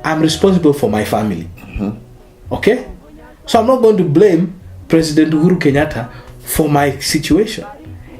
I'm responsible for my family. Okay? So I'm not going to blame President Uhuru Kenyatta for my situation.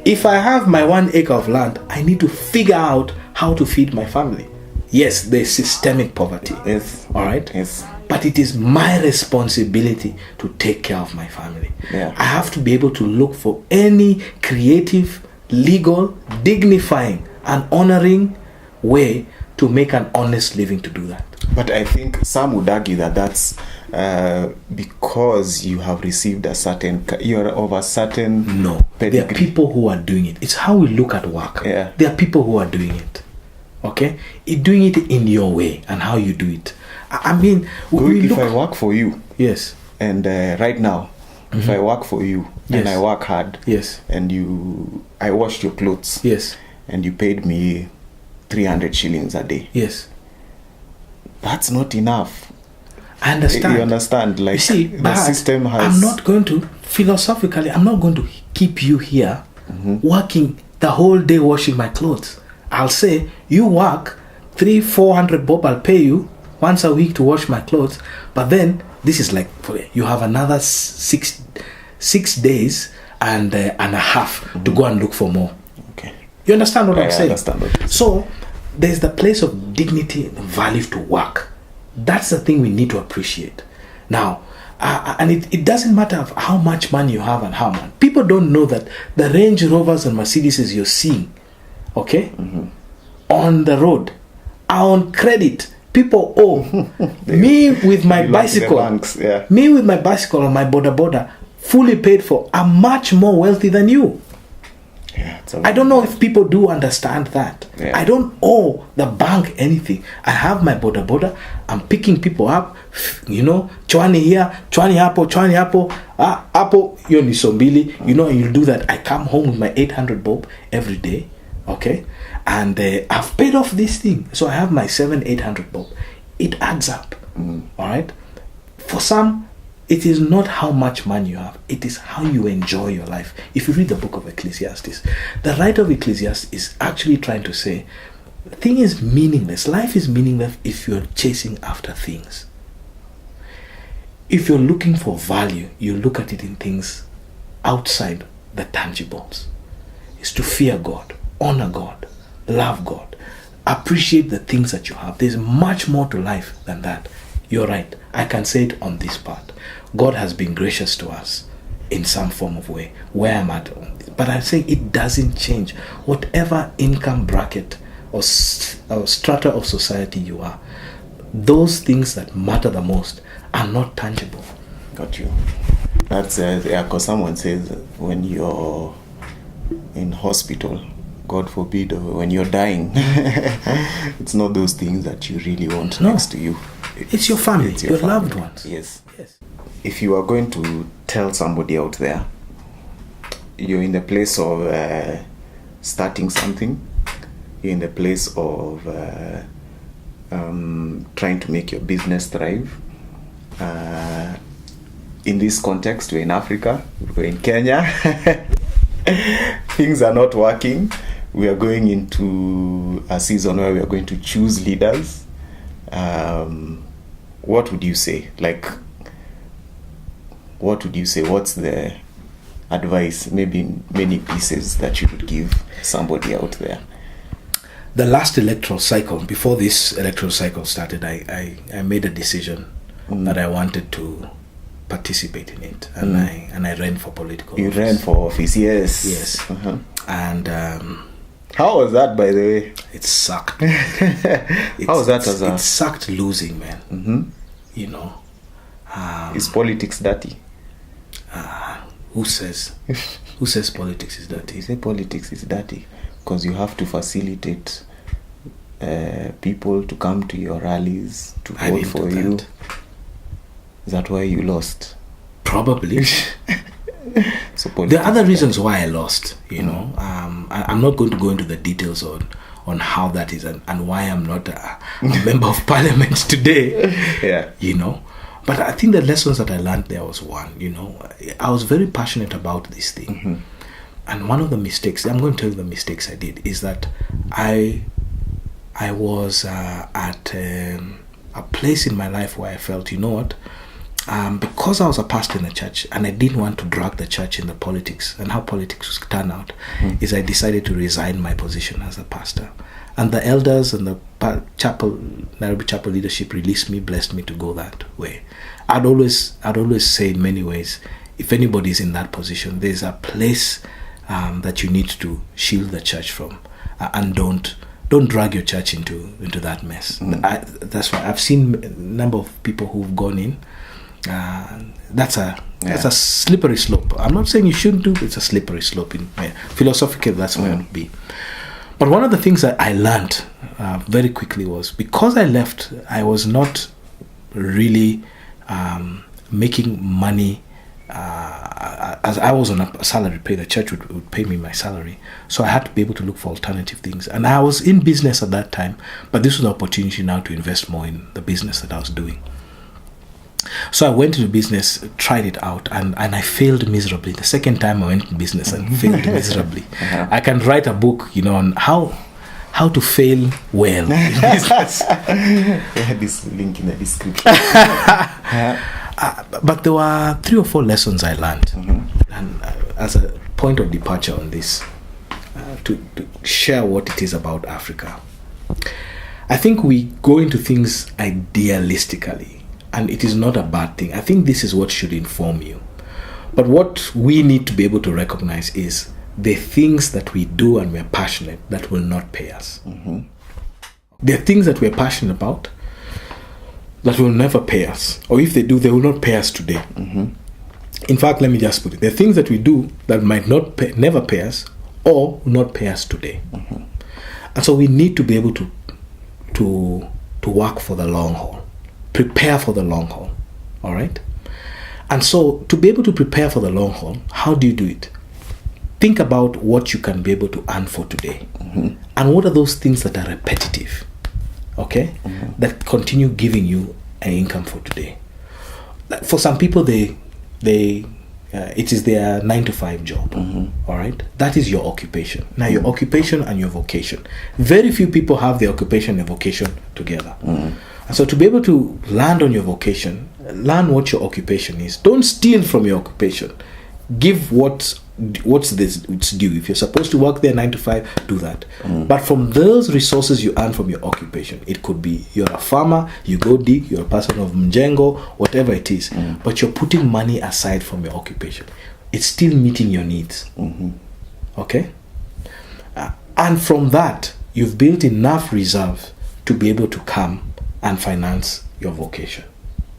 If I have my 1 acre of land, I need to figure out how to feed my family. Yes, there's systemic poverty. Yes. All right? Yes. But it is my responsibility to take care of my family. Yeah. I have to be able to look for any creative, legal, dignifying, and honoring way to make an honest living to do that. But I think some would argue that that's because you have received a certain, you're of a certain No, pedigree. there are people who are doing it. It's how we look at work. Yeah. There are people who are doing it. Okay? Doing it in your way and how you do it. I mean, if I work for you, yes, and right now, if I work for you and I work hard, yes, and I washed your clothes, yes, and you paid me 300 shillings a day, yes, that's not enough. I understand. You understand? Like, you see, the system has. I'm not going to, philosophically, I'm not going to keep you here working the whole day washing my clothes. I'll say, you work 300-400 bob, I'll pay you once a week to wash my clothes. But then, this is like, you have another 6 days and a half to go and look for more. Okay. You understand what I'm saying? I understand what you're saying. So, there's the place of dignity and value to work. That's the thing we need to appreciate. Now, and it doesn't matter how much money you have and how much. People don't know that the Range Rovers and Mercedes you're seeing, okay, on the road, are on credit. People owe. Me with my bicycle, me with my bicycle on my boda, fully paid for, I'm much more wealthy than you. Yeah, I don't know if people do understand that. Yeah. I don't owe the bank anything. I have my boda. I'm picking people up, you know, chwani here, chwani hapo, hapo, hiyo ni sombili, you know, you do that. I come home with my 800 bob every day, okay? And I've paid off this thing. So I have my 700-800 bob. It adds up, all right? For some, it is not how much money you have. It is how you enjoy your life. If you read the book of Ecclesiastes, the writer of Ecclesiastes is actually trying to say, the thing is meaningless. Life is meaningless if you're chasing after things. If you're looking for value, you look at it in things outside the tangibles. It's to fear God, honor God, love God, appreciate the things that you have. There's much more to life than that. You're right. I can say it on this part. God has been gracious to us in some form of way, where I'm at. But I'm saying it doesn't change. Whatever income bracket or strata of society you are, those things that matter the most are not tangible. Got you. That's because someone says when you're in hospital, God forbid, when you're dying, it's not those things that you really want next to you. It's your family, your loved ones. Yes. If you are going to tell somebody out there, you're in the place of starting something, you're in the place of trying to make your business thrive. In this context, we're in Africa, we're in Kenya, things are not working. We are going into a season where we are going to choose leaders. What would you say? What would you say? What's the advice, maybe many pieces that you would give somebody out there? The last electoral cycle, before this electoral cycle started, I made a decision that I wanted to participate in it, and I ran for political office. You ran for office, yes. Yes. And how was that, by the way? It sucked. How was that as a... It sucked losing, man. You know. Is politics dirty? Who says politics is dirty? You say politics is dirty because you have to facilitate people to come to your rallies, to vote for you. Is that why you lost? Probably. So there are other reasons why I lost, you know. I'm not going to go into the details on how that is and why I'm not a member of parliament today. Yeah. You know. But I think the lessons that I learned there was one, you know. I was very passionate about this thing. And one of the mistakes, I'm going to tell you the mistakes I did, is that I was at a place in my life where I felt, you know what, because I was a pastor in the church and I didn't want to drag the church in the politics and how politics would turn out, is I decided to resign my position as a pastor. And the elders and the Nairobi Chapel leadership released me, blessed me to go that way. I'd always say in many ways, if anybody's in that position, there's a place that you need to shield the church from, and don't drag your church into that mess. That's why I've seen a number of people who've gone in. That's a slippery slope. I'm not saying you shouldn't do, it's a slippery slope. Philosophically, that's where it would be. But one of the things that I learned very quickly was, because I left, I was not really making money. As I was on a salary pay, the church would pay me my salary. So I had to be able to look for alternative things. And I was in business at that time, but this was an opportunity now to invest more in the business that I was doing. So I went into business, tried it out, and I failed miserably. The second time I went into business and failed miserably. I can write a book, you know, on how to fail well in business. This link in the description. But there were 3 or 4 lessons I learned, and as a point of departure on this, to share what it is about Africa. I think we go into things idealistically, and it is not a bad thing. I think this is what should inform you. But what we need to be able to recognize is the things that we do and we're passionate that will not pay us. There are things that we're passionate about that will never pay us. Or if they do, they will not pay us today. In fact, let me just put it. There are things that we do that might never pay us or will not pay us today. And so we need to be able to work for the long haul. Prepare for the long haul. All right? And so to be able to prepare for the long haul, how do you do it? Think about what you can be able to earn for today. And what are those things that are repetitive? Okay? That continue giving you an income for today. Like for some people, it is their 9-to-5 job. All right? That is your occupation. Now, your occupation and your vocation. Very few people have their occupation and vocation together. And so to be able to land on your vocation, learn what your occupation is. Don't steal from your occupation. Give what's it's due. If you're supposed to work there 9 to 5, do that. But from those resources you earn from your occupation, it could be you're a farmer, you go dig, you're a person of mjengo, whatever it is. But you're putting money aside from your occupation. It's still meeting your needs. Okay? And from that, you've built enough reserve to be able to come and finance your vocation.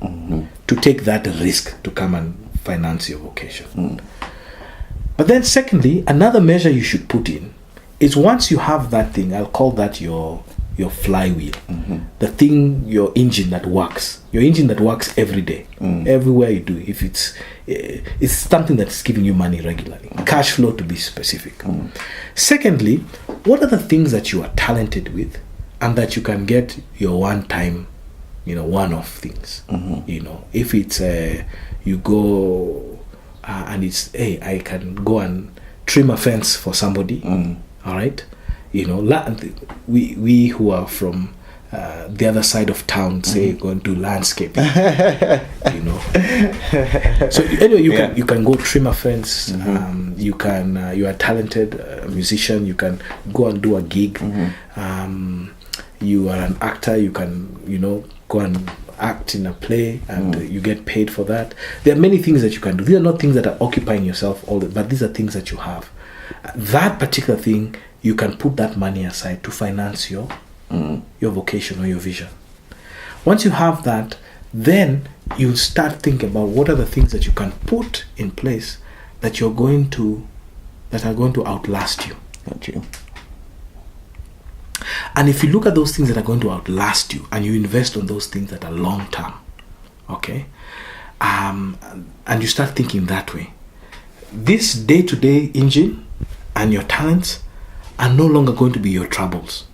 To take that risk to come and finance your vocation. But then secondly, another measure you should put in is once you have that thing, I'll call that your flywheel. The thing, your engine that works. Your engine that works every day. Everywhere you do. If it's something that's giving you money regularly. Cash flow, to be specific. Secondly, what are the things that you are talented with and that you can get your one-time, one-off things? If it's you go and it's, hey, I can go and trim a fence for somebody. All right, we who are from the other side of town say go and do landscaping. So anyway, you can go trim a fence. You are a talented musician. You can go and do a gig. You are an actor. You can go and act in a play and you get paid for that. There are many things that you can do. These are not things that are occupying yourself but these are things that you have. That particular thing, you can put that money aside to finance your vocation or your vision. Once you have that, then you start thinking about what are the things that you can put in place that are going to outlast you. And if you look at those things that are going to outlast you and you invest on those things that are long term, okay, and you start thinking that way, this day-to-day engine and your talents are no longer going to be your troubles.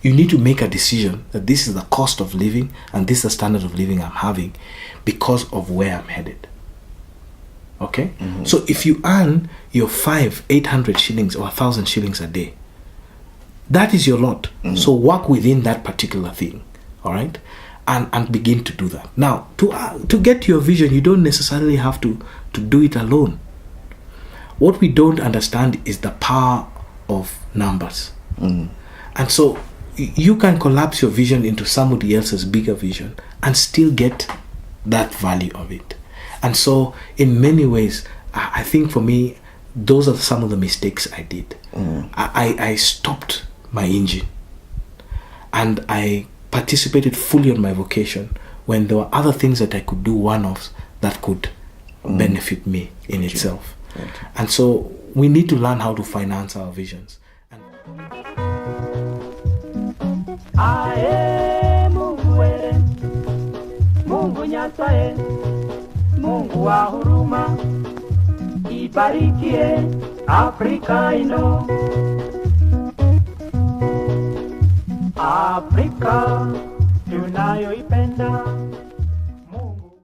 You need to make a decision that this is the cost of living and this is the standard of living I'm having because of where I'm headed. Okay? Mm-hmm. So if you earn your 800 shillings or 1,000 shillings a day, that is your lot. Mm-hmm. So work within that particular thing. All right? And begin to do that. Now, to get to your vision, you don't necessarily have to do it alone. What we don't understand is the power of numbers. Mm-hmm. And so you can collapse your vision into somebody else's bigger vision and still get that value of it. And so in many ways, I think for me, those are some of the mistakes I did. Mm. I stopped my engine and I participated fully on my vocation when there were other things that I could do one-offs that could benefit me in itself. Okay. And so we need to learn how to finance our visions. Ae Mungu were, Mungu nyasaye, Mungu wa huruma, ibarikie Afrika ino. Afrika tunayoipenda.